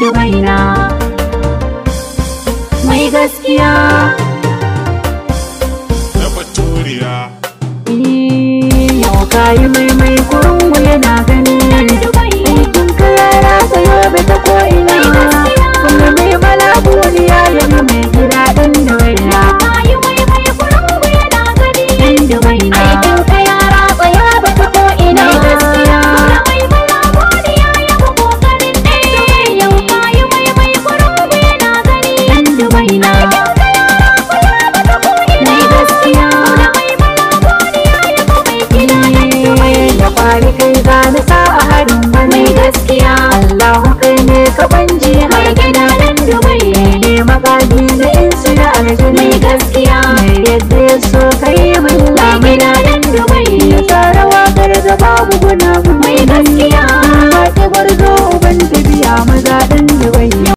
Dubai na mai gaskiya na Baturiya. Yau kayi mai kurungu yana gani aikin ka yara ta yobe ta ko'ina kuma mai balabuniya yana mai gida ɗan Dubai na kayi mai kurungu yana gani ɗan Dubai na aikin ka yara ta yobe ta ko'ina gaskiya kuma mai balabuniya yana kokarin ɗan Dubai yau kayi mai kurungu yana gani ɗan Dubai na kwari kai zani sa a harin mai gaskiya Allahu kai ne ka banji har gida nan Dubai ne magadi na insu da aljini mai gaskiya mai yadda ya so kai min lamina nan Dubai ya tsara wakar da babu guna mai gaskiya ba ki gwarzo uban tafiya maza dan